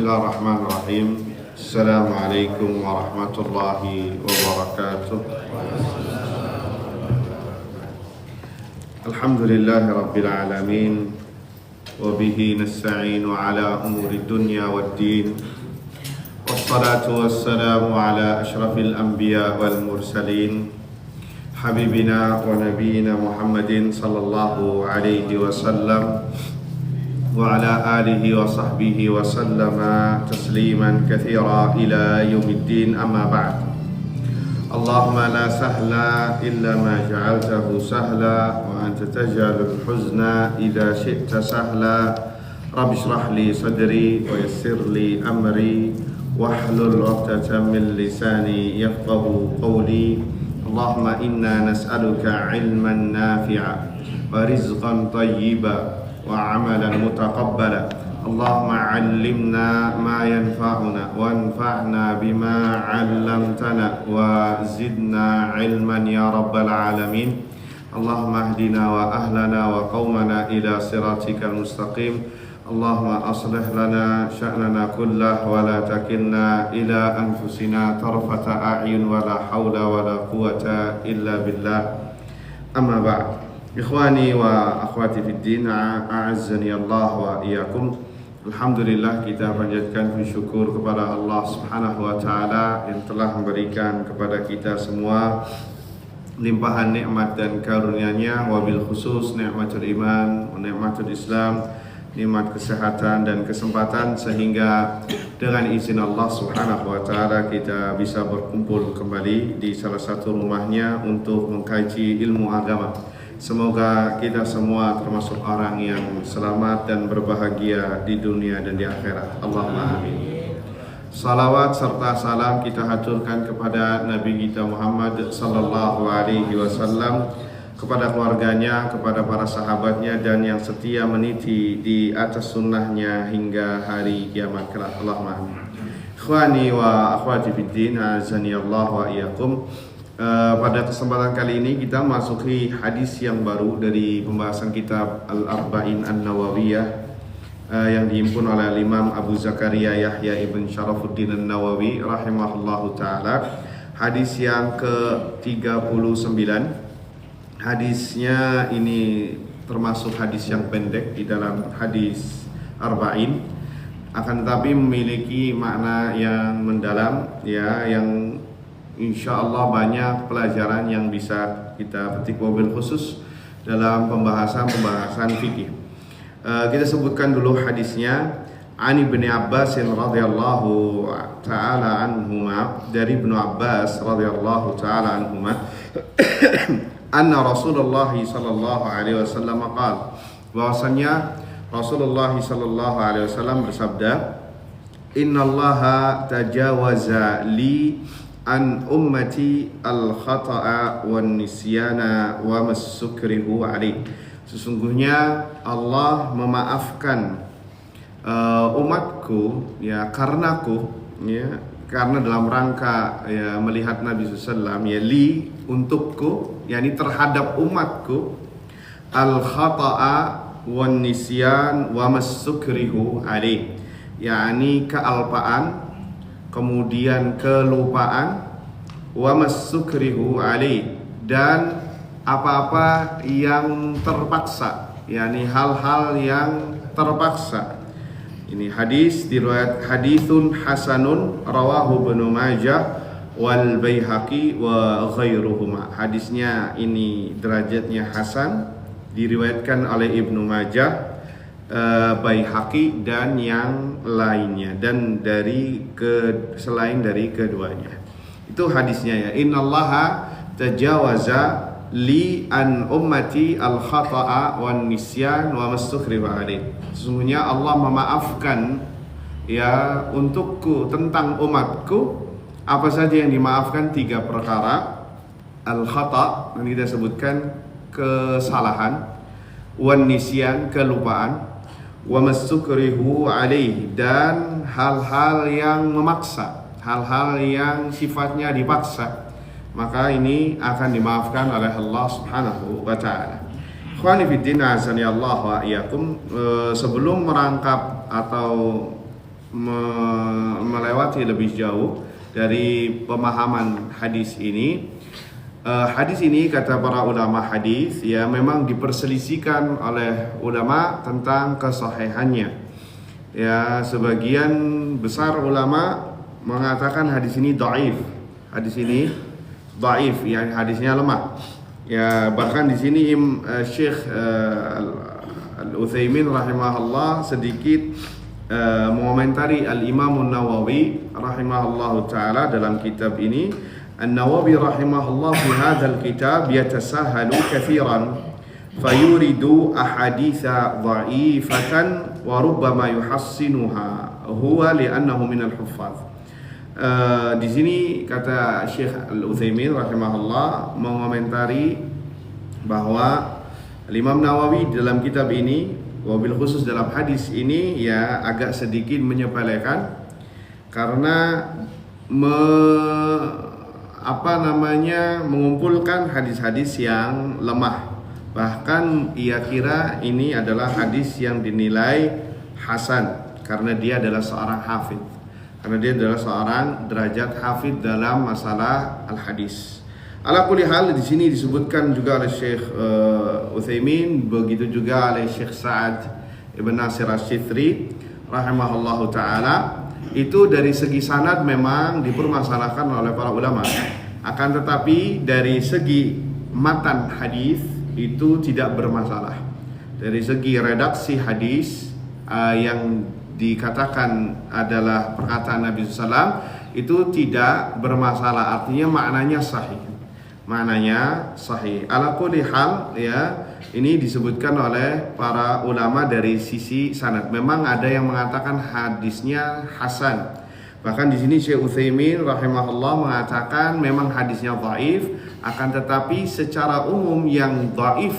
Bismillahirrahmanirrahim. Assalamualaikum warahmatullahi wabarakatuh. Alhamdulillahi rabbil alamin. Wabihi nasta'inu ala umuri dunya waddin. Wassalatu wassalamu ala ashrafil anbiya wal mursalin, habibina wa nabiyina Muhammadin sallallahu alaihi wasallam wa ala alihi wa sahbihi wa sallama tasliman katsira ila yaumiddin, amma ba'd. Allahumma la sahla illa ma ja'altahu sahla wa anta taj'alul huzna idza syi'ta sahla. Rabbi shrah li sadri wa yassir li amri wahlul 'uqdatam min lisani yafqahu qawli. Allahumma inna nas'aluka 'ilman nafi'a wa rizqan thayyiba wa amalan mutaqabbala. Allahumma 'allimna ma yanfa'una wanfa'na bima 'allamtana wa zidna 'ilman ya rabbal alamin. Allahumma ahdina wa ahlana wa qaumana ila siratikal mustaqim. Allahumma aslih lana sya'nana kullah wa la takilna ila anfusina tarfata a'yun wa la hawla wa la quwata illa billah. Amma ba'd. Ikhwani wa akhwati fid din, a'azzani Allah wa iyyakum. Alhamdulillah, kita panjatkan syukur kepada Allah Subhanahu wa taala yang telah memberikan kepada kita semua limpahan nikmat dan karunia-Nya, wabil khusus nikmatul iman, nikmatul Islam, nikmat kesehatan dan kesempatan, sehingga dengan izin Allah Subhanahu wa taala kita bisa berkumpul kembali di salah satu rumahnya untuk mengkaji ilmu agama. Semoga kita semua termasuk orang yang selamat dan berbahagia di dunia dan di akhirat. Allahumma amin. Salawat serta salam kita haturkan kepada Nabi kita Muhammad sallallahu alaihi wasallam, kepada keluarganya, kepada para sahabatnya, dan yang setia meniti di atas sunnahnya hingga hari kiamat kelak. Allahumma amin. Ikhwani wa akhwati fiddin, azani Allah wa iyyakum. Pada kesempatan kali ini kita masuki hadis yang baru dari pembahasan kitab Al-Arba'in An-Nawawiyah yang dihimpun oleh Imam Abu Zakaria Yahya ibn Syarafuddin An-Nawawi rahimahullahu ta'ala. Hadis yang ke-39. Hadisnya ini termasuk hadis yang pendek di dalam hadis Arba'in, akan tetapi memiliki makna yang mendalam, ya, yang insya Allah banyak pelajaran yang bisa kita petik, wabil khusus dalam pembahasan fikih. Kita sebutkan dulu hadisnya. Ani bin Abbas radhiyallahu taala anhuma, dari Ibnu Abbas radhiyallahu taala anhuma, anna Rasulullah sallallahu alaihi wasallam qala, bahwasanya Rasulullah sallallahu alaihi wasallam bersabda, innallaha tajawaza li an ummati al-khata'a wan nisyana wa masukrihu alaih. Sesungguhnya Allah memaafkan umatku, ya, karenaku, ya, karena dalam rangka, ya, melihat Nabi SAW, ya, li, untukku, yakni terhadap umatku, al-khata'a wan nisyan wa masukrihu alaih, yakni kealpaan, kemudian kelupaan, wa masukrihu alaih, dan apa-apa yang terpaksa, yakni hal-hal yang terpaksa. Ini hadis diriwayat haditsun hasanun rawahu Ibnu Majah wal Baihaqi wa ghairuhuma. Hadisnya ini derajatnya hasan, diriwayatkan oleh Ibnu Majah, Baihaqi dan yang lainnya, dan selain dari keduanya. Itu hadisnya, ya. Innallaha tajawaza li an ummati al khata'a wan nisyan wa mastukhrihu alaih. Sesungguhnya Allah memaafkan, ya, untukku tentang umatku apa saja yang dimaafkan. 3 perkara. Al khata', yang kita sebutkan kesalahan, wan nisyan, kelupaan, wa masukrihu alaih, dan hal-hal yang memaksa, hal-hal yang sifatnya dipaksa, maka ini akan dimaafkan oleh Allah Subhanahu wa taala. Ikhwani fiddin, azani Allah wa iyyakum. Sebelum merangkap atau melewati lebih jauh dari pemahaman hadis ini. Hadis ini kata para ulama hadis ya memang diperselisihkan oleh ulama tentang kesahihannya. Ya, sebagian besar ulama mengatakan hadis ini dhaif. Hadis ini dhaif, ya hadisnya lemah. Ya, bahkan di sini Syekh Al-Utsaimin rahimahullah sedikit mengomentari Al-Imam An-Nawawi rahimahullahu taala dalam kitab ini. An-Nawawi rahimahullah fi hadzal kitab yatasahalu katsiran fayuridu ahaditsa dha'ifatan wa rubbama yuhassinuha huwa li'annahu minal huffaz. Di sini kata Syekh Al-Utsaimin rahimahullah mengomentari bahwa Imam Nawawi dalam kitab ini, wabil khusus dalam hadis ini ya agak sedikit menyepelekan karena mengumpulkan hadis-hadis yang lemah. Bahkan ia kira ini adalah hadis yang dinilai hasan karena dia adalah seorang hafidz. Karena dia adalah seorang derajat hafidz dalam masalah al-hadis. Ala kulli hal di sini disebutkan juga oleh Syekh Utsaimin, begitu juga oleh Syekh Sa'ad Ibn Nasir Asy-Syithri rahimahullahu taala. Itu dari segi sanad memang dipermasalahkan oleh para ulama. Akan tetapi dari segi matan hadis itu tidak bermasalah. Dari segi redaksi hadis yang dikatakan adalah perkataan Nabi SAW itu tidak bermasalah. Artinya maknanya sahih. Maknanya sahih. Ala kulli hal ya, ini disebutkan oleh para ulama dari sisi sanad. Memang ada yang mengatakan hadisnya hasan. Bahkan di sini Syekh Utsaimin rahimahullah mengatakan memang hadisnya dhaif, akan tetapi secara umum yang dhaif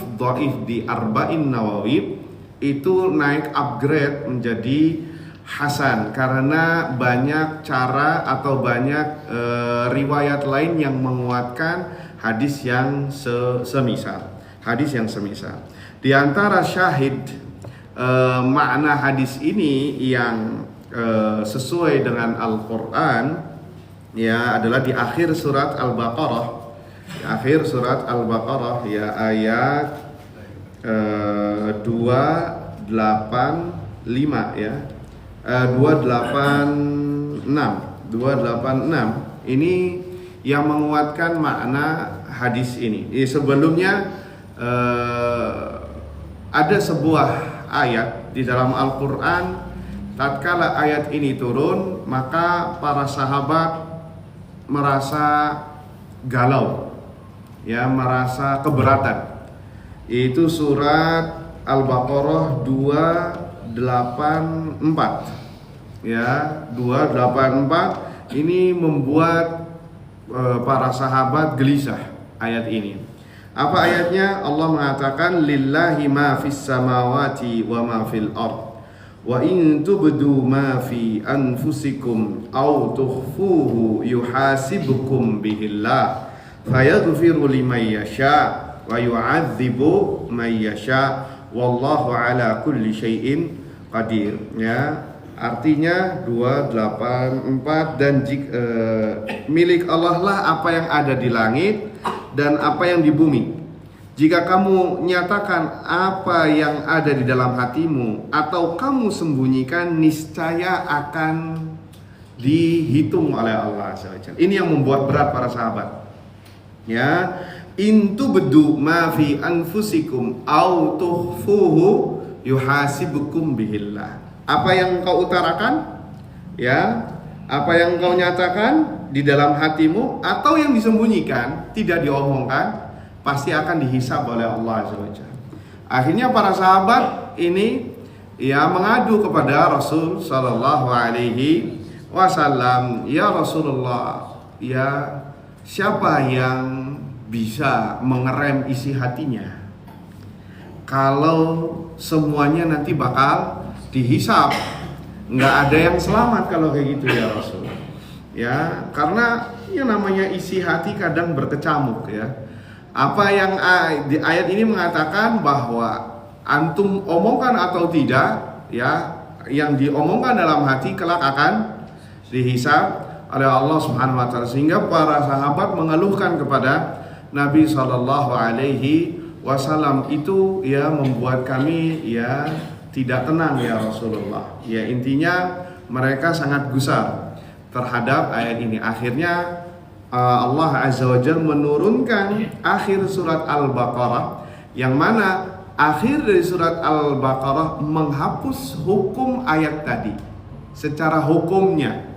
di Arba'in Nawawi itu naik upgrade menjadi hasan karena banyak cara atau banyak riwayat lain yang menguatkan hadis yang semisal. Hadis yang semisal. Di antara syahid makna hadis ini yang sesuai dengan Al-Quran ya adalah di akhir surat Al-Baqarah. Di akhir surat Al-Baqarah ya ayat 285 ya. 286 ini yang menguatkan makna hadis ini. Sebelumnya ada sebuah ayat di dalam Al-Quran. Tatkala ayat ini turun, maka para sahabat merasa galau, ya, merasa keberatan. Itu surat Al-Baqarah 284. Ya, 284 ini membuat para sahabat gelisah ayat ini. Apa ayatnya? Allah mengatakan lillahi ma fis samawati wa ma fil ard. Wa in tubdu ma fi anfusikum aw tukhfuhu yuhasibukum bihillah fayaghfiru liman yasha wa yu'adzibu man yasha wallahu ala kulli syai'in qadir. Ya, artinya 284 dan milik Allah lah apa yang ada di langit dan apa yang di bumi. Jika kamu nyatakan apa yang ada di dalam hatimu atau kamu sembunyikan, niscaya akan dihitung oleh Allah SWT. Ini yang membuat berat para sahabat. Ya, intu bedu ma fi anfusikum au tukhfuhu yuhasibukum bihillah. Apa yang kau utarakan, ya, apa yang kau nyatakan di dalam hatimu atau yang disembunyikan, tidak diomongkan, pasti akan dihisab oleh Allah SWT. Akhirnya para sahabat ini ya mengadu kepada Rasul sallallahu alaihi wasallam, ya Rasulullah, ya siapa yang bisa mengerem isi hatinya kalau semuanya nanti bakal dihisab? Nggak ada yang selamat kalau kayak gitu ya Rasul. Ya, karena yang namanya isi hati kadang berkecamuk ya. Apa yang di ayat ini mengatakan bahwa antum omongkan atau tidak, ya yang diomongkan dalam hati kelak akan dihisab oleh Allah Subhanahu wa taala, sehingga para sahabat mengeluhkan kepada Nabi sallallahu alaihi wasallam, itu ya membuat kami ya tidak tenang ya Rasulullah. Ya intinya mereka sangat gusar terhadap ayat ini. Akhirnya Allah Azza wa Jalla menurunkan akhir surat Al-Baqarah, yang mana akhir dari surat Al-Baqarah menghapus hukum ayat tadi secara hukumnya.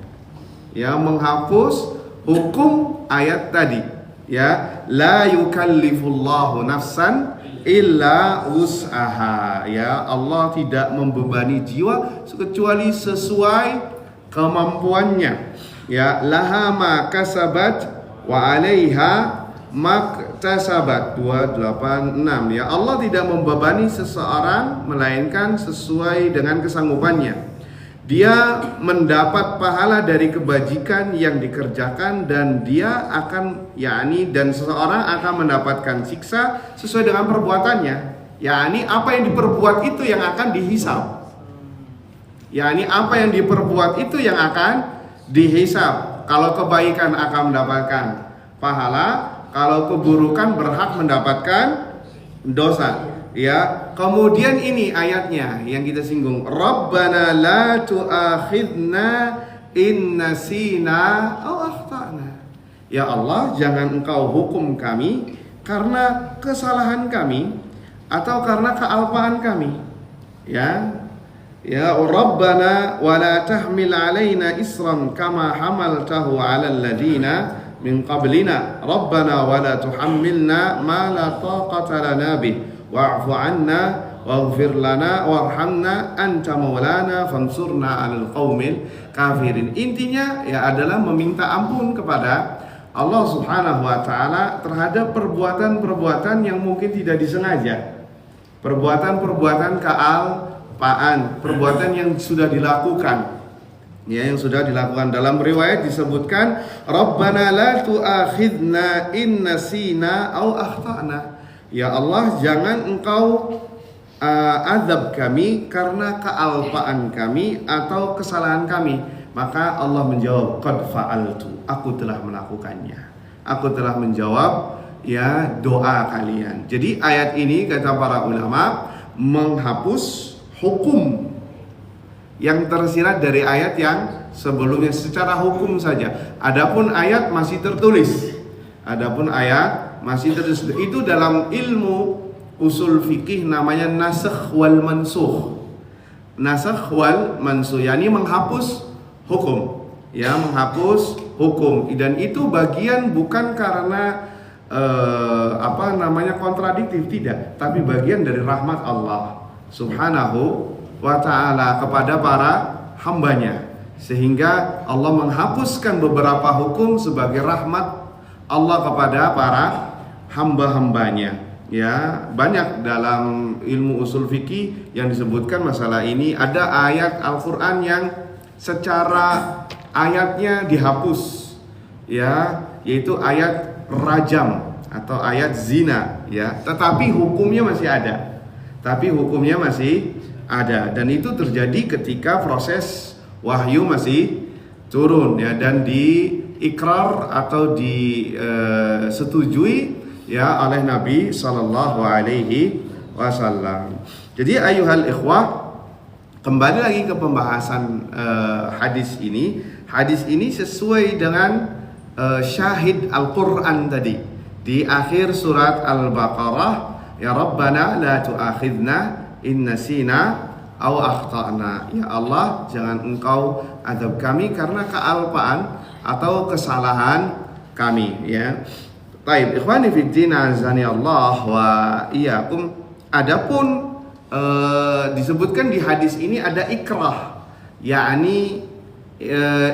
Ya, menghapus hukum ayat tadi. Ya, la yukallifullahu nafsan illa wus'aha. Ya, Allah tidak membebani jiwa kecuali sesuai kemampuannya. Ya, laha ma kasabat wa 'alaiha maktasabat 286. Ya, Allah tidak membebani seseorang melainkan sesuai dengan kesanggupannya. Dia mendapat pahala dari kebajikan yang dikerjakan, dan dia akan dan seseorang akan mendapatkan siksa sesuai dengan perbuatannya. Apa yang diperbuat itu yang akan dihisab. Apa yang diperbuat itu yang akan dihisab. Kalau kebaikan akan mendapatkan pahala, kalau keburukan berhak mendapatkan dosa. Ya, kemudian ini ayatnya yang kita singgung, Rabbana la tu'akhidna in nasina aw akhtana. Ya Allah, jangan engkau hukum kami karena kesalahan kami atau karena kealpaan kami. Ya Rabbana wa la tahmil alaina isran kama hamaltahu ala alladhina min qablina. Rabbana wa la tuhammilna ma la taqata lana bih wa'fu 'anna waghfir lana warhamna anta maulana fansurna 'alal qaumil kafirin. Intinya adalah meminta ampun kepada Allah Subhanahu wa taala terhadap perbuatan-perbuatan yang mungkin tidak disengaja. Perbuatan-perbuatan kealpaan, perbuatan yang sudah dilakukan. Yang sudah dilakukan. Dalam riwayat disebutkan, Rabbana la tu'akhidna in nasina aw akhtana. Ya Allah, jangan engkau azab kami karena kealpaan kami atau kesalahan kami. Maka Allah menjawab, qad fa'altu, aku telah melakukannya. Aku telah menjawab doa kalian. Jadi ayat ini kata para ulama menghapus hukum yang tersirat dari ayat yang sebelumnya secara hukum saja. Adapun ayat masih tertulis. Itu dalam ilmu usul fikih namanya nasakh wal mansukh. Nasakh wal mansukh, yakni menghapus hukum. Menghapus hukum. Dan itu bagian bukan karena kontradiktif, tidak, tapi bagian dari rahmat Allah Subhanahu wa ta'ala kepada para hambanya, sehingga Allah menghapuskan beberapa hukum sebagai rahmat Allah kepada para hamba-hambanya. Banyak dalam ilmu usul fikih yang disebutkan masalah ini. Ada ayat Al-Quran yang secara ayatnya dihapus, yaitu ayat rajam atau ayat zina, tetapi hukumnya masih ada. Dan itu terjadi ketika proses wahyu masih turun, dan diikrar atau disetujui oleh Nabi sallallahu alaihi wasallam. Jadi ayuhal ikhwah, kembali lagi ke pembahasan hadis ini. Hadis ini sesuai dengan syahid Al-Quran tadi di akhir surat Al-Baqarah, ya Rabbana la tu'akhidna in nasina aw akhtana. Ya Allah, jangan engkau azab kami karena kealpaan atau kesalahan kami. Taib, ikhwani fiddin azani Allah wa iyyakum. Adapun disebutkan di hadis ini ada ikrah, yakni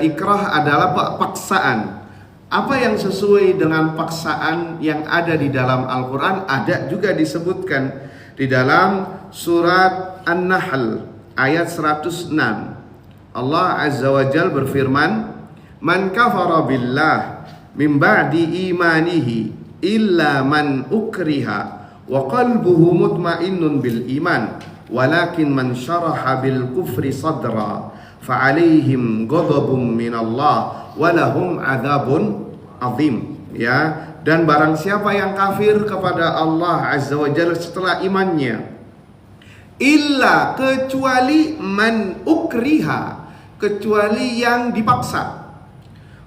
ikrah adalah paksaan. Apa yang sesuai dengan paksaan yang ada di dalam Al-Quran ada juga disebutkan di dalam surat An-Nahl ayat 106. Allah Azza wa Jalla berfirman, "Man kafara billah min ba'di imanihi illa man ukriha wa qalbuhu mutmainnun bil iman walakin man syaraha bil kufri sadra fa'alaihim ghadabun minallah wa lahum adzabun azim. Ya, dan barang siapa yang kafir kepada Allah Azza wa Jalla setelah imannya, illa kecuali man ukriha, kecuali yang dipaksa,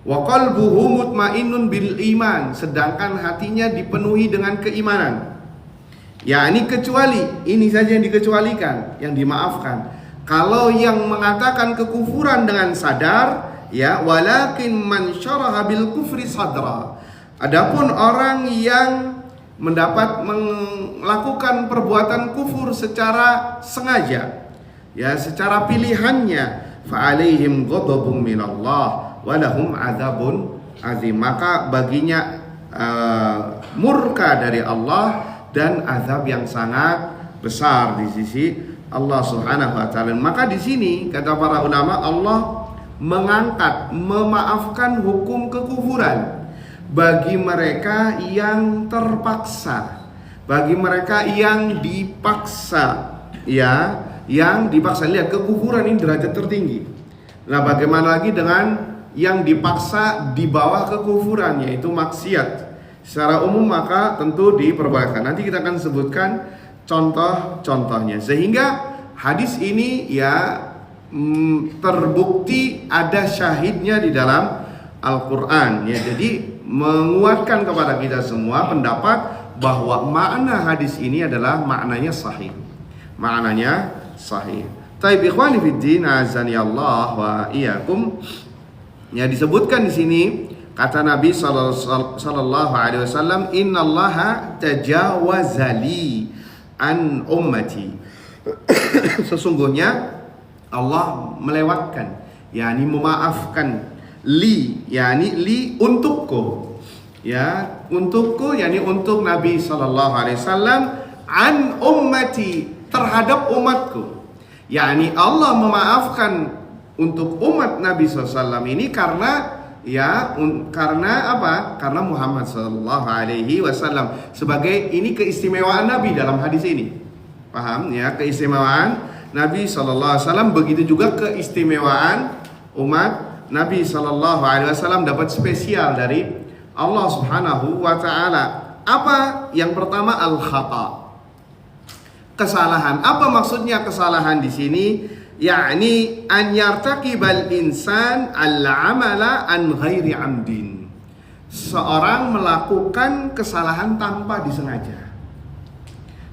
wa qalbuhu mutmainnun bil iman, sedangkan hatinya dipenuhi dengan keimanan. Ya, ini kecuali, ini saja yang dikecualikan, yang dimaafkan. Kalau yang mengatakan kekufuran dengan sadar, ya, walakin man syaraha bil kufri sadra. Adapun orang yang melakukan perbuatan kufur secara sengaja, ya, secara pilihannya, fa'alaihim ghadabun minallah wa lahum adzabun azim, maka baginya murka dari Allah dan azab yang sangat besar di sisi Allah Subhanahu wa taala. Maka di sini kata para ulama, Allah mengangkat, memaafkan hukum kekufuran bagi mereka yang terpaksa, bagi mereka yang dipaksa, ya, yang dipaksa. Lihat, kekufuran ini derajat tertinggi. Nah, bagaimana lagi dengan yang dipaksa di bawah kekufuran, yaitu maksiat secara umum, maka tentu diperbolehkan. Nanti kita akan sebutkan contoh-contohnya. Sehingga hadis ini, ya, terbukti ada syahidnya di dalam Al-Quran, ya. Jadi menguatkan kepada kita semua pendapat bahwa makna hadis ini adalah maknanya sahih. Maknanya sahih. Taib ikhwani fiddin, azani Allah wa iyyakum. Ya, disebutkan di sini kata Nabi sallallahu alaihi wasallam, innallaha tajawazali an ummati. Sesungguhnya Allah melewatkan, yakni memaafkan, li untukku, ya, untukku, yakni untuk Nabi sallallahu alaihi wasallam, an ummati, terhadap umatku, yakni Allah memaafkan untuk umat Nabi sallallahu alaihi wasallam ini karena, ya, karena apa? Karena Muhammad sallallahu alaihi wasallam. Sebagai ini keistimewaan Nabi dalam hadis ini. Paham, ya, keistimewaan Nabi sallallahu alaihi wasallam. Begitu juga keistimewaan umat Nabi sallallahu alaihi wasallam dapat spesial dari Allah Subhanahu wa taala. Apa? Yang pertama, al-khata, kesalahan. Apa maksudnya kesalahan di sini? Yakni an yartaqibal insan al-amala an ghairi amdin. Seorang melakukan kesalahan tanpa disengaja.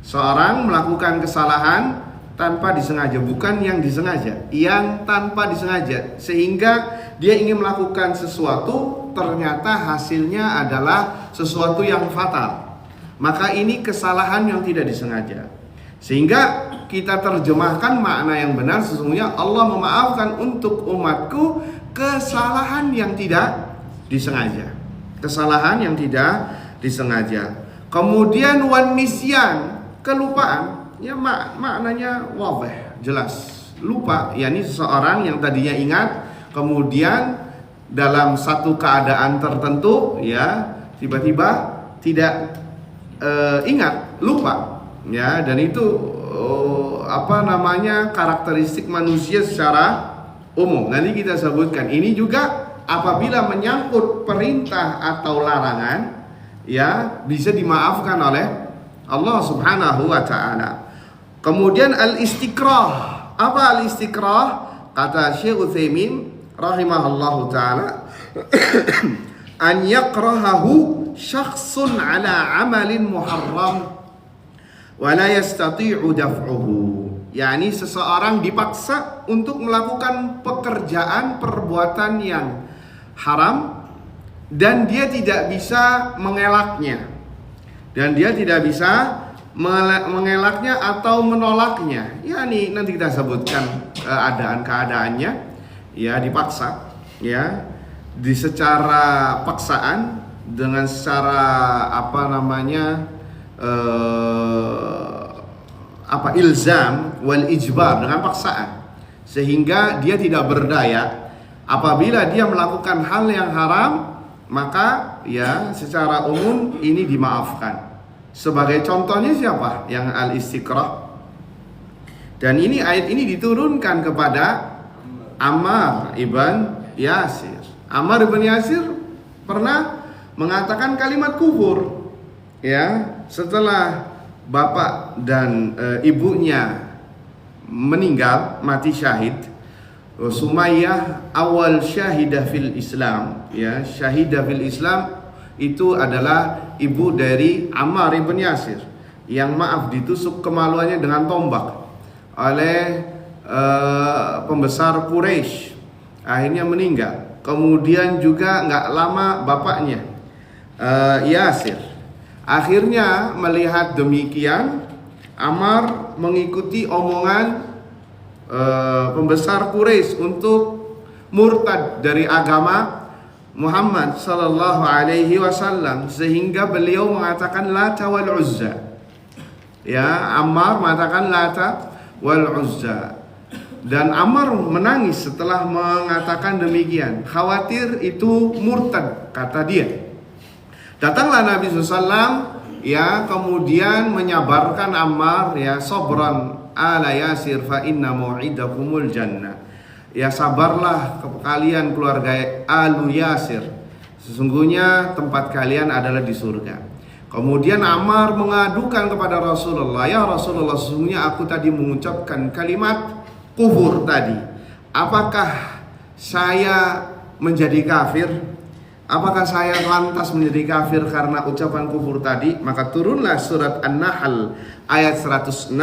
Seorang melakukan kesalahan tanpa disengaja, bukan yang disengaja, yang tanpa disengaja, sehingga dia ingin melakukan sesuatu, ternyata hasilnya adalah sesuatu yang fatal. Maka ini kesalahan yang tidak disengaja. Sehingga kita terjemahkan makna yang benar, sesungguhnya Allah memaafkan untuk umatku kesalahan yang tidak disengaja. Kesalahan yang tidak disengaja. Kemudian wan nisyan, kelupaan. Ya, maknanya wadih, jelas. Lupa, yakni seseorang yang tadinya ingat, kemudian dalam satu keadaan tertentu, ya, tiba-tiba tidak ingat, lupa, ya. Dan itu karakteristik manusia secara umum. Nanti kita sebutkan. Ini juga apabila menyangkut perintah atau larangan, ya, bisa dimaafkan oleh Allah Subhanahu wa taala. Kemudian al-istiqrah. Apa al-istiqrah? Kata Syekh Utsaimin rahimahullahu taala, an yakrahahu syakhsun ala amalin muharram wa la yastati'u daf'uhu. yakni seseorang dipaksa untuk melakukan pekerjaan perbuatan yang haram dan dia tidak bisa mengelaknya, dan dia tidak bisa mengelaknya atau menolaknya. Yakni nanti kita sebutkan keadaan-keadaannya, ya, dipaksa, ya, di secara paksaan dengan secara ilzam wal ijbar, dengan paksaan, sehingga dia tidak berdaya. Apabila dia melakukan hal yang haram, maka ya secara umum ini dimaafkan. Sebagai contohnya siapa yang al-istiqrah? Dan ini ayat ini diturunkan kepada Ammar ibn Yasir. Ammar ibn Yasir pernah mengatakan kalimat kufur, ya, setelah bapak dan ibunya meninggal, mati syahid. Sumayyah awal syahidah fil Islam, ya, syahidah fil Islam itu adalah ibu dari Ammar ibn Yasir yang maaf ditusuk kemaluannya dengan tombak oleh pembesar Quraisy, akhirnya meninggal. Kemudian juga nggak lama bapaknya Yasir. Akhirnya melihat demikian, Ammar mengikuti omongan pembesar Quraisy untuk murtad dari agama Muhammad sallallahu alaihi wasallam, sehingga beliau mengatakan Lata wal Uzza. Ya, Ammar mengatakan Lata wal Uzza. Dan Ammar menangis setelah mengatakan demikian, khawatir itu murtad, kata dia. Datanglah Nabi SAW, ya, kemudian menyabarkan Ammar, ya, sabran ala Yasir fa inna mau'idakumul jannah. Ya, sabarlah kalian keluarga Alu Yasir, sesungguhnya tempat kalian adalah di surga. Kemudian Ammar mengadukan kepada Rasulullah, ya Rasulullah, sesungguhnya aku tadi mengucapkan kalimat kufur tadi. Apakah saya menjadi kafir? Apakah saya lantas menjadi kafir karena ucapan kufur tadi? Maka turunlah surat An-Nahl ayat 106.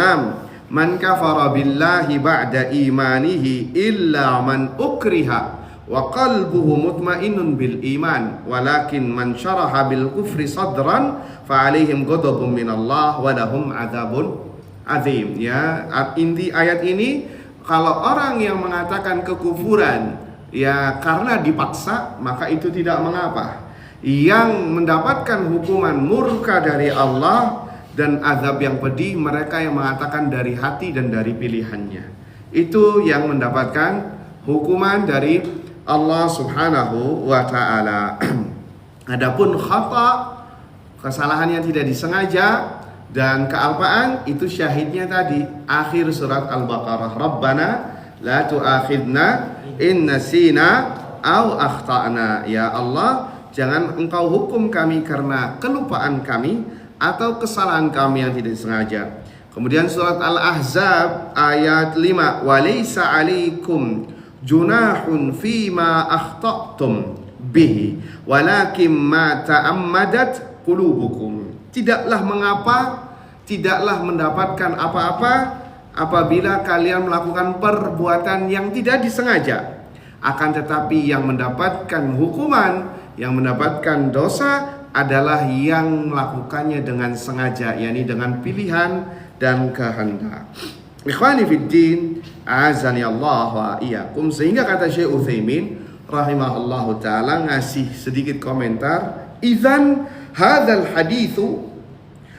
Man kafara billahi ba'da imanihi illa man ukriha wa qalbuhu mutmainnun bil iman walakin man syaraha bil kufri sadran fa alaihim ghadabun minallah wa lahum adzabun azim. Ya, inti ayat ini, kalau orang yang mengatakan kekufuran, ya, karena dipaksa, maka itu tidak mengapa. Yang mendapatkan hukuman murka dari Allah dan azab yang pedih mereka yang mengatakan dari hati dan dari pilihannya. Itu yang mendapatkan hukuman dari Allah Subhanahu wa ta'ala. Adapun khata, kesalahan yang tidak disengaja, dan kealpaan, itu syahidnya tadi akhir surat Al-Baqarah, Rabbana la tu'akhidna in nasina aw akhtana. Ya Allah, jangan engkau hukum kami karena kelupaan kami atau kesalahan kami yang tidak sengaja. Kemudian surat Al-Ahzab ayat 5, walaysa alaikum junahun fima akhta'tum bihi walakin ma ta'ammadat qulubukum. Tidaklah mengapa, tidaklah mendapatkan apa-apa apabila kalian melakukan perbuatan yang tidak disengaja. Akan tetapi yang mendapatkan hukuman, yang mendapatkan dosa adalah yang melakukannya dengan sengaja, yakni dengan pilihan dan kehendak. Ikhwani fiddin, azani Allah wa iyyakum. Sehingga kata Syekh Utsaimin rahimahullahu taala ngasih sedikit komentar, idzan hadzal haditsu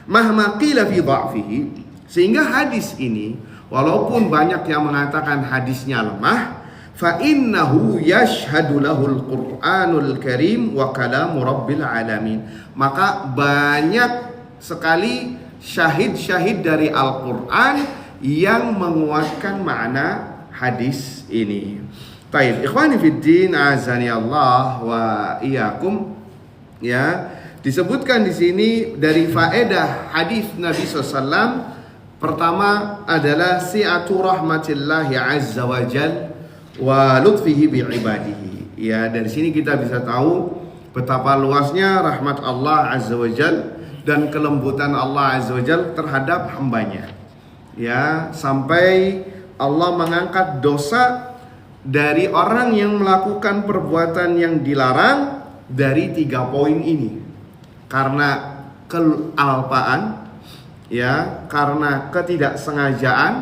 mahma qila fi dha'fihi. Sehingga hadis ini walaupun banyak yang mengatakan hadisnya lemah, fa innahu yashhadu lahul Qur'anul Karim wa kalamu Rabbil alamin. Maka banyak sekali syahid-syahid dari Al-Qur'an yang menguatkan makna hadis ini. Baik, ikhwani fiddin, azani Allah wa iyyakum. Ya, disebutkan di sini dari faedah hadis Nabi SAW. Pertama adalah si'atu rahmatillahi azza wa jal wa lutfihi bi'ibadihi. Ya, dari sini kita bisa tahu betapa luasnya rahmat Allah azza wa jal dan kelembutan Allah azza wa jal terhadap hambanya. Ya, sampai Allah mengangkat dosa dari orang yang melakukan perbuatan yang dilarang dari 3 poin ini. Karena kealpaan, ya, karena ketidaksengajaan,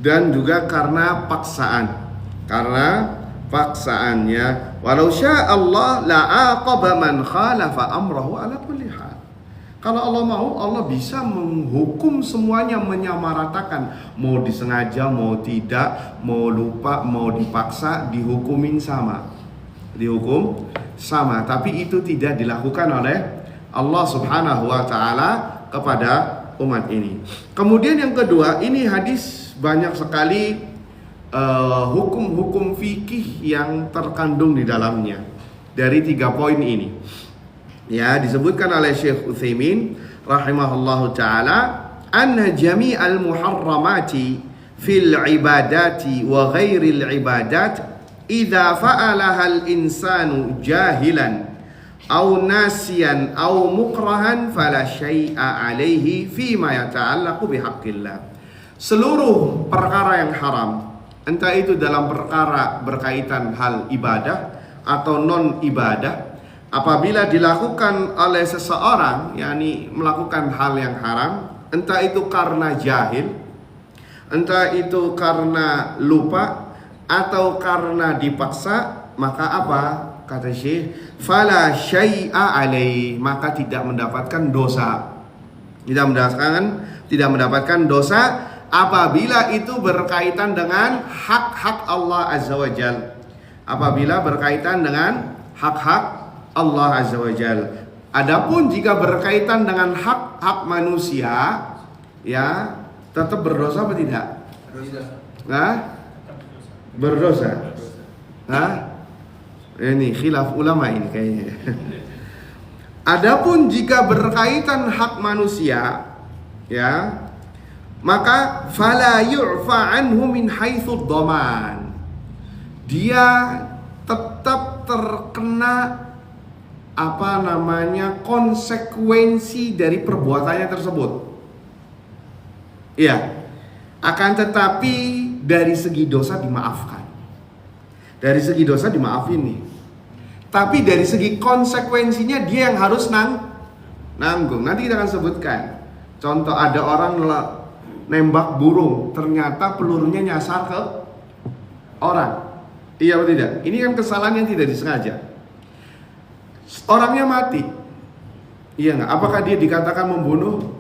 dan juga karena paksaan. Karena paksaannya, walau syaa Allah la'aqaba man khalafa amrahu ala kulli hal. Kalau Allah mau, Allah bisa menghukum semuanya, menyamaratakan, mau disengaja, mau tidak, mau lupa, mau dipaksa, dihukumin sama. Dihukum sama, tapi itu tidak dilakukan oleh Allah Subhanahu wa taala kepada umat ini. Kemudian yang kedua, ini hadis banyak sekali hukum-hukum fikih yang terkandung di dalamnya dari 3 poin ini. Ya, disebutkan oleh Syekh Utsaimin rahimahullahu taala, anna jami'al muharramati fil ibadati wa ghairil ibadat idza fa'alaha al insanu jahilan aw nasiyan aw mukrahan fala syai'a alaihi fima yata'allaqu bihaqqillah. Seluruh perkara yang haram, entah itu dalam perkara berkaitan hal ibadah atau non ibadah, apabila dilakukan oleh seseorang, yakni melakukan hal yang haram, entah itu karena jahil, entah itu karena lupa, atau karena dipaksa, maka apa? Kata Syekh, fala syai'a alaihi, maka tidak mendapatkan dosa. Tidak mendapatkan dosa apabila itu berkaitan dengan hak-hak Allah Azza wa Jalla. Apabila berkaitan dengan hak-hak Allah Azza wa Jalla. Adapun jika berkaitan dengan hak-hak manusia, ya tetap berdosa apa tidak? Berdosa. Ini khilaf ulama ini kayaknya. Adapun jika berkaitan hak manusia, ya, maka fala yu'fa anhu min haitsu dhaman. Dia tetap terkena konsekuensi dari perbuatannya tersebut. Iya. Akan tetapi dari segi dosa dimaafkan. Dari segi dosa dimaafin nih. Tapi dari segi konsekuensinya dia yang harus nanggung. Nanti kita akan sebutkan. Contoh, ada orang nembak burung, ternyata pelurunya nyasar ke orang. Iya atau tidak? Ini kan kesalahan yang tidak disengaja. Orangnya mati. Iya nggak? Apakah dia dikatakan membunuh?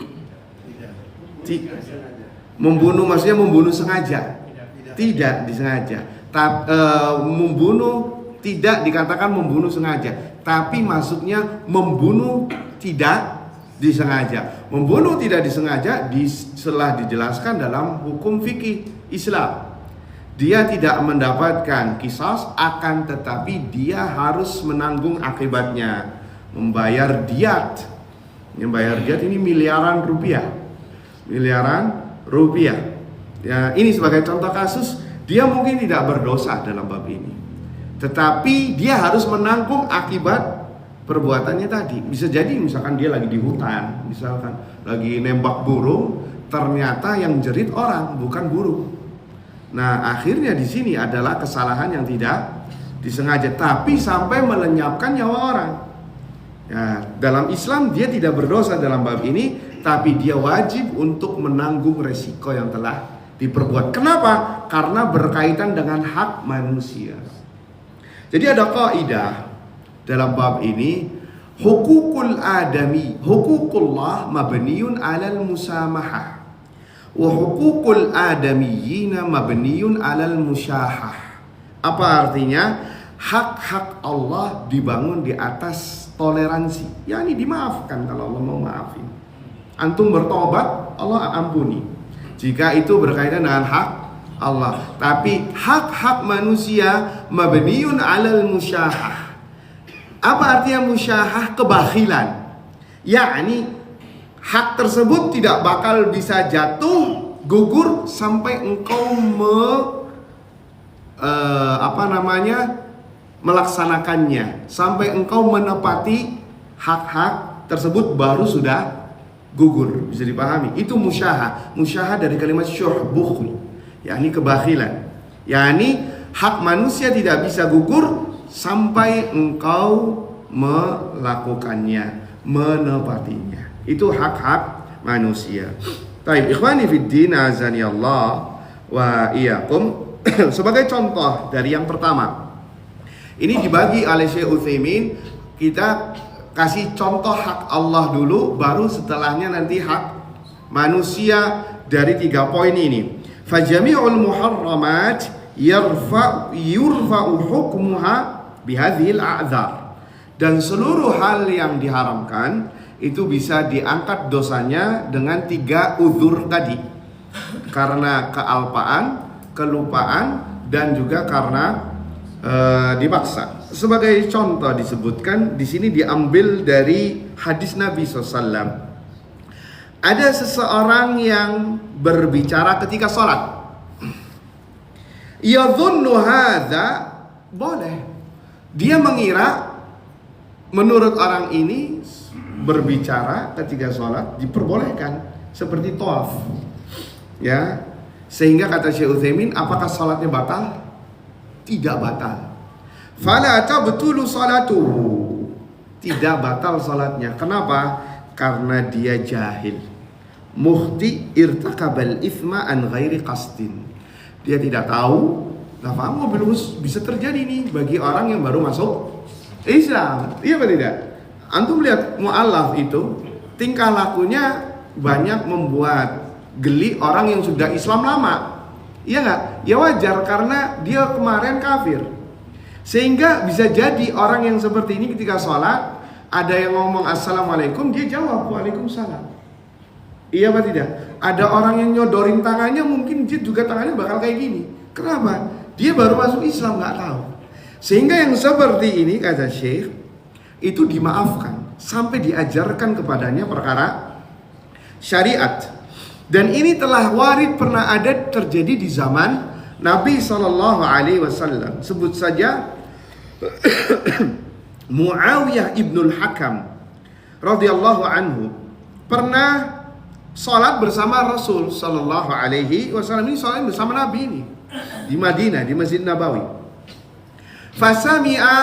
Membunuh maksudnya membunuh sengaja? Tidak disengaja. Membunuh tidak dikatakan membunuh sengaja, tapi maksudnya membunuh tidak disengaja. Membunuh tidak disengaja telah dijelaskan dalam hukum fikih Islam. Dia tidak mendapatkan qisas, akan tetapi dia harus menanggung akibatnya, membayar diat. Membayar diat ini miliaran rupiah. Ya, ini sebagai contoh kasus. Dia mungkin tidak berdosa dalam bab ini, tetapi dia harus menanggung akibat perbuatannya tadi. Bisa jadi misalkan dia lagi di hutan, misalkan lagi nembak burung, ternyata yang jerit orang bukan burung. Nah, akhirnya di sini adalah kesalahan yang tidak disengaja, tapi sampai melenyapkan nyawa orang. Ya, dalam Islam dia tidak berdosa dalam bab ini, tapi dia wajib untuk menanggung resiko yang telah diperbuat. Kenapa? Karena berkaitan dengan hak manusia. Jadi ada kaidah dalam bab ini, hukukullah mabniun 'alal musamahah wa hukukul adamiyyina mabniun 'alal musyahah. Apa artinya? Hak-hak Allah dibangun di atas toleransi, yakni dimaafkan kalau Allah mau maafin. Antum bertobat, Allah ampuni jika itu berkaitan dengan hak Allah. Tapi hak-hak manusia mabniun 'alal musyahah. Apa artinya musyahah? Kebakhilan. Yakni hak tersebut tidak bakal bisa jatuh gugur sampai engkau melaksanakannya, sampai engkau menepati hak-hak tersebut baru sudah gugur. Bisa dipahami? Itu musyahah. Musyahah dari kalimat syuh, bukhl, yakni kebakhilan. Yakni hak manusia tidak bisa gugur sampai engkau melakukannya, menepatinya. Itu hak-hak manusia. Taib, ikhwani fiddin, azani Allah wa iyyakum. Sebagai contoh dari yang pertama, ini dibagi oleh Syekh Utsaimin. Kita kasih contoh hak Allah dulu, baru setelahnya nanti hak manusia dari 3 poin ini. Fajami'ul muharramat yurfa'u hukmuha bihadhil a'dzar. Dan seluruh hal yang diharamkan itu bisa diangkat dosanya dengan 3 uzur tadi. Karena kealpaan, kelupaan, dan juga karena dipaksa. Sebagai contoh disebutkan di sini diambil dari hadis Nabi SAW. Ada seseorang yang berbicara ketika sholat. Yadhunnu hadza, boleh. Dia mengira menurut orang ini berbicara ketika sholat diperbolehkan seperti tawaf. Ya. Sehingga kata Syekh Utsaimin, apakah sholatnya batal? Tidak batal. Fala tabtulu salatuhu. Tidak batal salatnya. Kenapa? Karena dia jahil. Mukhti irtakabal ithma an ghairi qasdin. Dia tidak tahu. Nah, paham bisa terjadi nih bagi orang yang baru masuk Islam. Iya atau tidak? Antum lihat mu'allaf itu tingkah lakunya banyak membuat geli orang yang sudah Islam lama. Iya nggak? Ya wajar karena dia kemarin kafir. Sehingga bisa jadi orang yang seperti ini ketika sholat ada yang ngomong assalamualaikum, dia jawab waalaikumsalam. Iya apa tidak? Ada orang yang nyodorin tangannya, mungkin dia juga tangannya bakal kayak gini. Kenapa? Dia baru masuk Islam, nggak tahu. Sehingga yang seperti ini kata Syekh itu dimaafkan sampai diajarkan kepadanya perkara syariat. Dan ini telah warid pernah ada terjadi di zaman Nabi SAW. Sebut saja Muawiyah ibnul Hakam radhiyallahu anhu pernah sholat bersama Rasul sallallahu alaihi wasallam. Ini sholat bersama Nabi ini di Madinah, di Masjid Nabawi. Fasami'a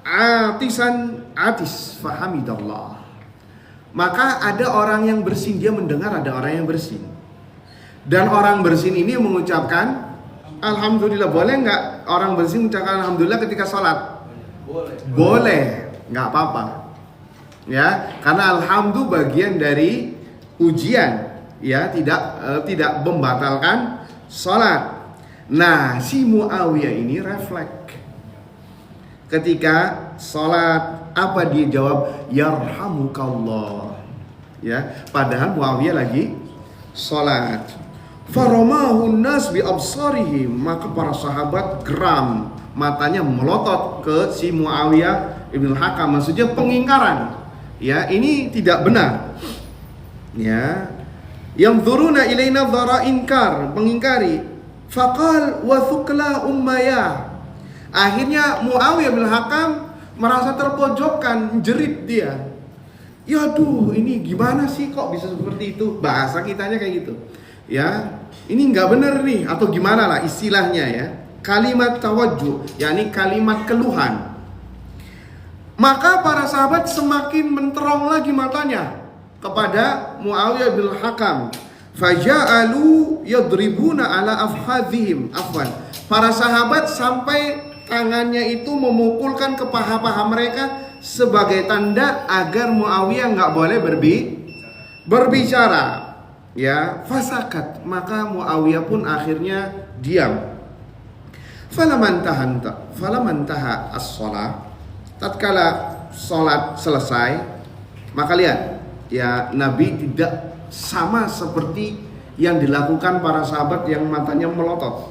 atisan atis fahamidallah. Maka ada orang yang bersin, dia mendengar ada orang yang bersin. Dan orang bersin ini mengucapkan alhamdulillah. Boleh nggak orang bersin mengucapkan alhamdulillah ketika sholat? Boleh, nggak apa-apa. Ya, karena alhamdulillah bagian dari ujian, ya, tidak membatalkan sholat. Nah, si Muawiyah ini refleks ketika sholat, apa dia jawab? Yarhamukallah. Ya, padahal Muawiyah lagi sholat. Faramahun nas bi absarihim, maka para sahabat geram, matanya melotot ke si Muawiyah ibn Hakam, maksudnya pengingkaran. Ya, ini tidak benar. Ya, yang dzuruna ilaina dzara inkar, mengingkari. Faqal wa thukla ummayah. Akhirnya Muawiyah bin Hakam merasa terpojokkan, jerit dia. Ya aduh, ini gimana sih kok bisa seperti itu? Bahasa kitanya kayak gitu. Ya, ini nggak benar nih, atau gimana lah istilahnya ya. Kalimat tawajjuh, yakni kalimat keluhan. Maka para sahabat semakin menterong lagi matanya kepada Muawiyah bin Hakam. Faja'alu yadribuna ala afhadhihim. Afwan. Para sahabat sampai tangannya itu memukulkan ke paha-paha mereka sebagai tanda agar Muawiyah nggak boleh berbicara. Ya, fasakat, maka Muawiyah pun akhirnya diam. Falaman taha as-shalah, tatkala salat selesai, maka lihat, ya, Nabi tidak sama seperti yang dilakukan para sahabat yang matanya melotot,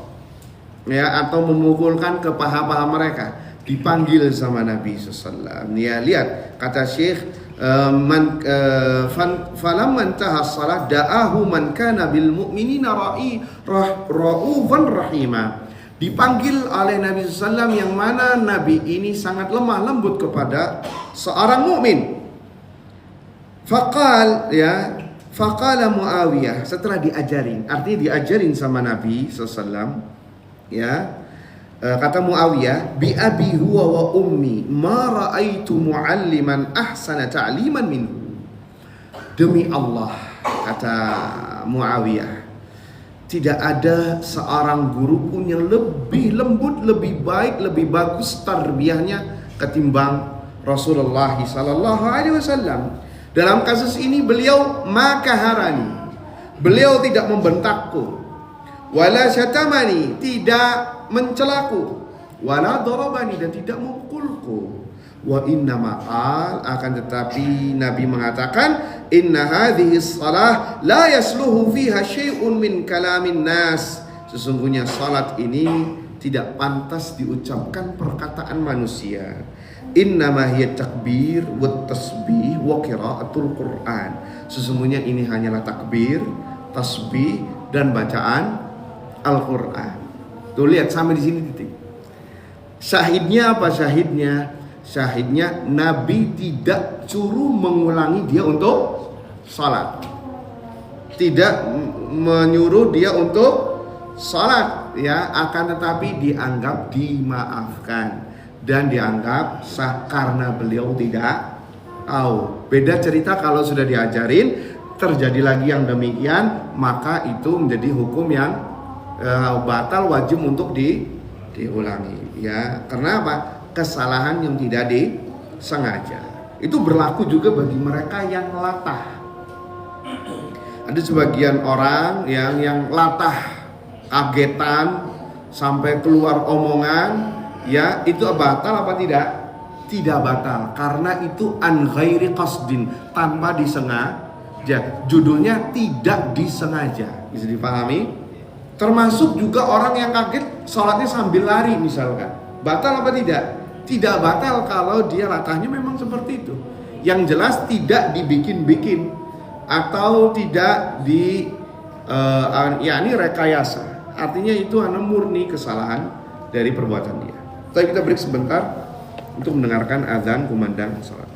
ya, atau memukulkan ke paha-paha mereka. Dipanggil sama Nabi SAW. Ya, lihat kata Syekh, falaman taha as-shalah da'ahu man kana bil mu'minina ra'ufan rahimah. Dipanggil oleh Nabi SAW yang mana Nabi ini sangat lemah lembut kepada seorang mukmin. Faqala Muawiyah, setelah diajarin, artinya diajarin sama Nabi SAW, ya, kata Muawiyah, bi abi huwa wa ummi ma ra'aitu mu'alliman ahsana ta'liman minhu. Demi Allah, kata Muawiyah, tidak ada seorang guru pun yang lebih lembut, lebih baik, lebih bagus tarbiyahnya ketimbang Rasulullah sallallahu alaihi wasallam. Dalam kasus ini beliau makaharani. Beliau tidak membentakku. Wala syatamani, tidak mencelaku. Wala darabani, dan tidak memukulku. Wa inna ma'al, akan tetapi Nabi mengatakan, inna hadhihi shalah la yasluhu fiha syai'un min kalamin nas. Sesungguhnya salat ini tidak pantas diucapkan perkataan manusia. Innama hiya takbir wa tasbih wa qiraatul Qur'an. Sesungguhnya ini hanyalah takbir, tasbih dan bacaan Al-Qur'an. Tuh lihat sampai di sini titik. Syahidnya apa syahidnya? Syahidnya Nabi tidak suruh mengulangi dia untuk salat. Tidak menyuruh dia untuk salat, ya, akan tetapi dianggap dimaafkan dan dianggap sah karena beliau tidak tahu. Beda cerita kalau sudah diajarin, terjadi lagi yang demikian, maka itu menjadi hukum yang batal, wajib untuk diulangi, ya. Karena apa? Kesalahan yang tidak disengaja. Itu berlaku juga bagi mereka yang latah. Ada sebagian orang yang latah, kagetan sampai keluar omongan, ya, itu batal apa tidak? Tidak batal, karena itu an ghairi qasdin, tanpa disengaja. Judulnya tidak disengaja. Bisa dipahami? Termasuk juga orang yang kaget sholatnya sambil lari misalkan. Batal apa tidak? Tidak batal kalau dia latahnya memang seperti itu. Yang jelas tidak dibikin-bikin atau tidak ini rekayasa. Artinya itu hanya murni kesalahan dari perbuatan dia. Tapi kita break sebentar untuk mendengarkan azan kumandang salat.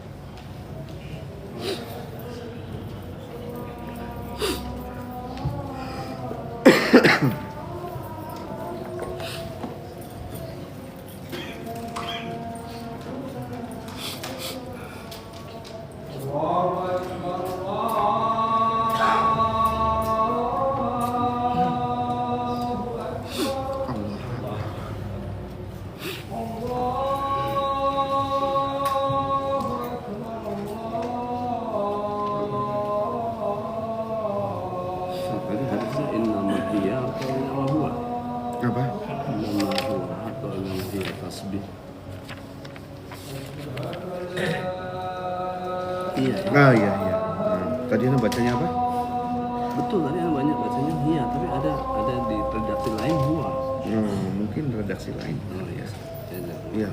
Iya. Tadi bacanya apa? Betul, tadi banyak bacanya iya, tapi ada di redaksi lain huwa. Mungkin redaksi lain. Oh iya. Iya.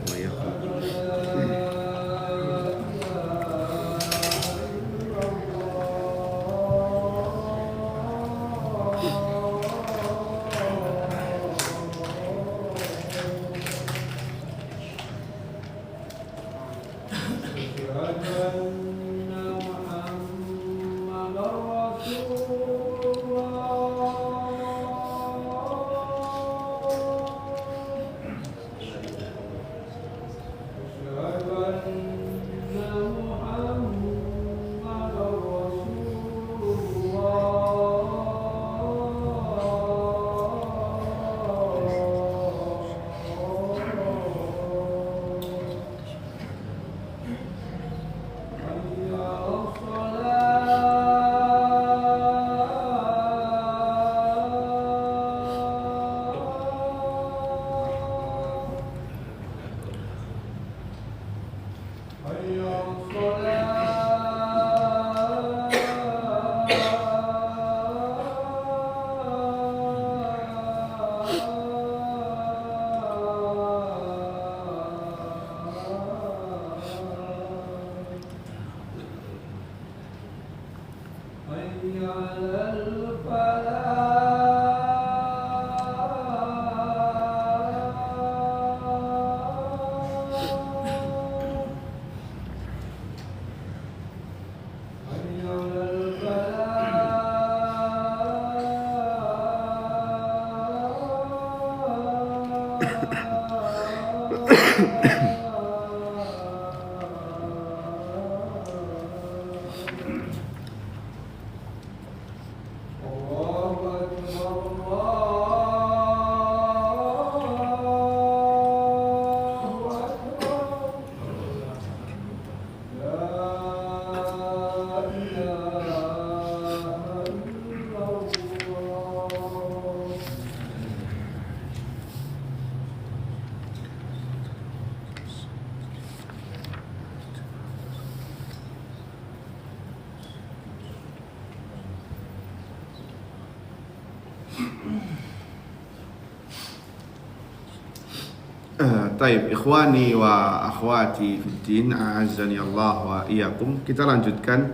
Taib, ikhwani wa akhwati fiddin, a'azzani Allah wa iyyakum. Kita lanjutkan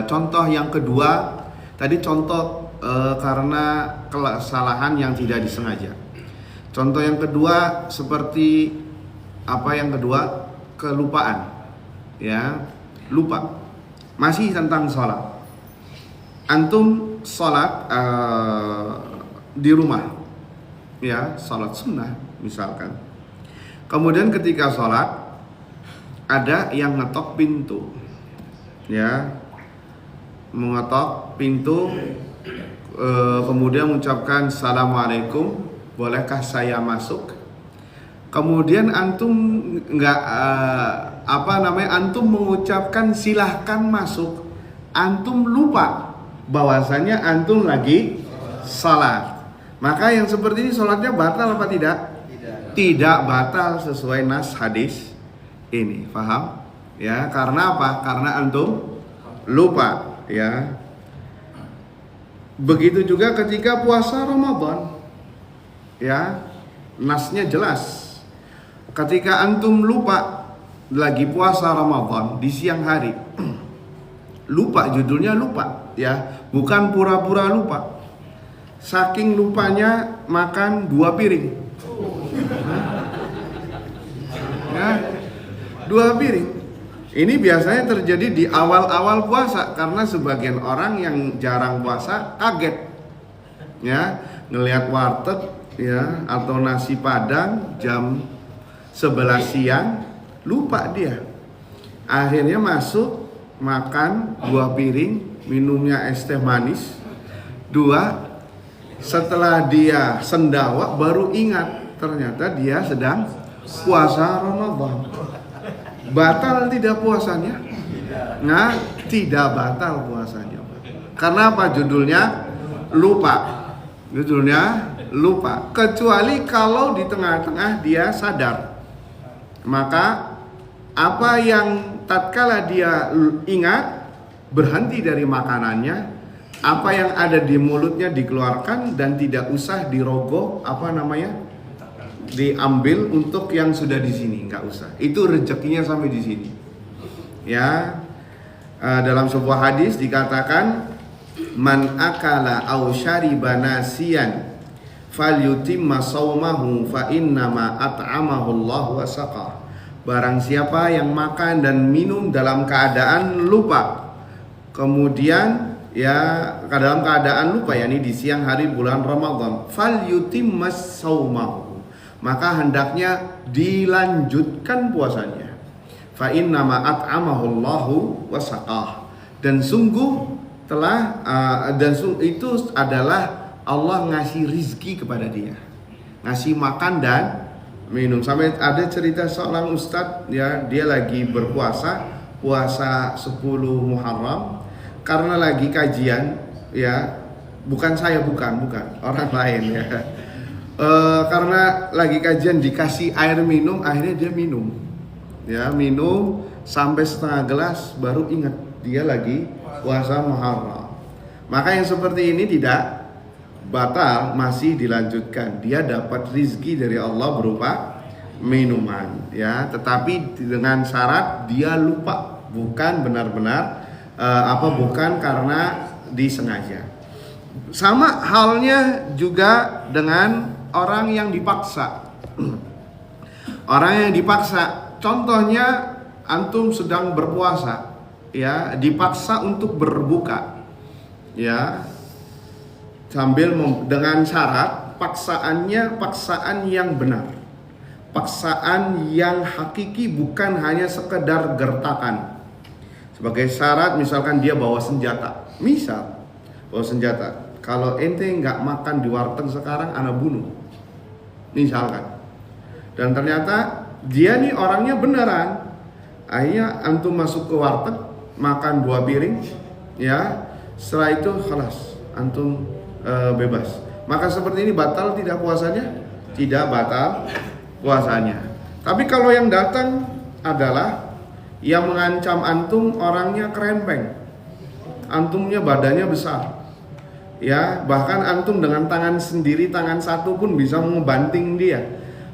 contoh yang kedua. Tadi contoh karena kesalahan yang tidak disengaja. Contoh yang kedua seperti apa yang kedua? Kelupaan. Ya, lupa. Masih tentang sholat. Antum sholat di rumah, ya, sholat sunnah misalkan. Kemudian ketika sholat ada yang ngetok pintu, ya, mengetok pintu, kemudian mengucapkan assalamualaikum, bolehkah saya masuk? Kemudian antum nggak antum mengucapkan silahkan masuk, antum lupa bahwasanya antum lagi salat. Maka yang seperti ini salatnya batal apa tidak? Tidak batal sesuai nas hadis ini, paham? Ya, karena apa? Karena antum lupa, ya. Begitu juga ketika puasa Ramadan, ya, nasnya jelas. Ketika antum lupa lagi puasa Ramadan di siang hari, lupa, judulnya lupa, ya, bukan pura-pura lupa. Saking lupanya makan 2 piring, ya, 2 piring. Ini biasanya terjadi di awal-awal puasa karena sebagian orang yang jarang puasa kaget, ya, ngelihat warteg, ya, atau nasi padang jam 11 siang, lupa dia. Akhirnya masuk, makan 2 piring, minumnya es teh manis 2. Setelah dia sendawa baru ingat ternyata dia sedang puasa Ramadan. Batal tidak puasanya? Nah, tidak batal puasanya. Karena apa? Judulnya lupa. Judulnya lupa. Kecuali kalau di tengah-tengah dia sadar. Maka apa yang tatkala dia ingat, berhenti dari makanannya, apa yang ada di mulutnya dikeluarkan dan tidak usah dirogoh, diambil untuk yang sudah di sini, nggak usah. Itu rezekinya sampai di sini. Ya, dalam sebuah hadis dikatakan, man akala aw syariba nasiyan falyutimma shaumahu fa innama at'amahu Allah wa saqah. Barang siapa yang makan dan minum dalam keadaan lupa, kemudian ya dalam keadaan lupa, yakni di siang hari bulan Ramadan, falyutimma shaumahu, maka hendaknya dilanjutkan puasanya. Fa innama at'amahu Allah wa saqah, dan sungguh telah itu adalah Allah ngasih rizki kepada dia, ngasih makan dan minum. Sampai ada cerita seorang ustadz, ya, dia lagi berpuasa, puasa 10 Muharram, karena lagi kajian, ya, bukan orang lain, ya. Karena lagi kajian dikasih air minum, akhirnya dia minum, ya, minum sampai setengah gelas baru ingat dia lagi puasa Muharram. Maka yang seperti ini tidak batal, masih dilanjutkan. Dia dapat rizki dari Allah berupa minuman, ya, tetapi dengan syarat dia lupa, bukan benar-benar bukan karena disengaja. Sama halnya juga dengan orang yang dipaksa. Orang yang dipaksa, contohnya antum sedang berpuasa, ya, dipaksa untuk berbuka, ya, sambil dengan syarat paksaannya paksaan yang benar, paksaan yang hakiki, bukan hanya sekedar gertakan. Sebagai syarat, misalkan dia bawa senjata, kalau ente nggak makan di warteg sekarang, ana bunuh, misalkan. Dan ternyata dia nih orangnya beneran. Akhirnya antum masuk ke warteg, makan 2 piring, ya, setelah itu khalas, antum bebas. Maka seperti ini batal tidak puasanya? Tidak batal puasanya. Tapi kalau yang datang adalah yang mengancam antum, orangnya kerempeng, antumnya badannya besar, ya, bahkan antum dengan tangan sendiri, tangan satu pun bisa membanting dia,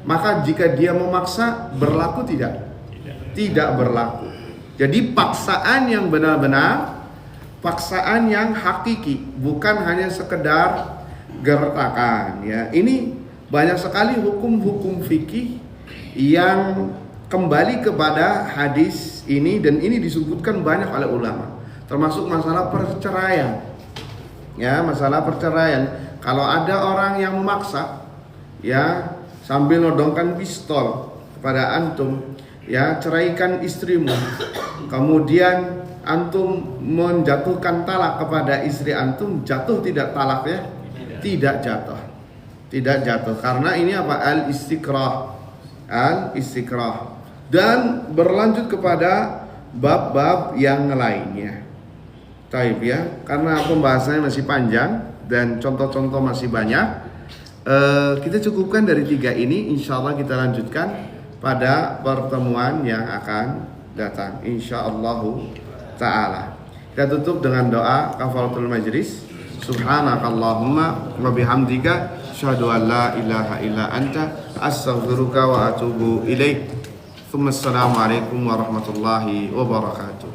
maka jika dia memaksa berlaku tidak? Tidak berlaku. Jadi paksaan yang benar-benar, paksaan yang hakiki, bukan hanya sekedar gertakan ya. Ini banyak sekali hukum-hukum fikih yang kembali kepada hadis ini, dan ini disebutkan banyak oleh ulama, termasuk masalah perceraian. Ya, masalah perceraian. Kalau ada orang yang memaksa ya sambil nodongkan pistol kepada antum, ya ceraikan istrimu, kemudian antum menjatuhkan talak kepada istri antum, jatuh tidak talak ya? Tidak jatuh. Tidak jatuh karena ini apa? Al-istiqrah. Al-istiqrah. Dan berlanjut kepada bab-bab yang lainnya. Taib ya, karena pembahasannya masih panjang dan contoh-contoh masih banyak. Kita cukupkan dari 3 ini. Insya Allah kita lanjutkan pada pertemuan yang akan datang, insyaallah ta'ala. Kita tutup dengan doa kafaratul majlis. Subhanakallahumma wa bihamdika asyhadu an la ilaha illa anta astaghfiruka wa atubu ilaik. Assalamualaikum warahmatullahi wabarakatuh.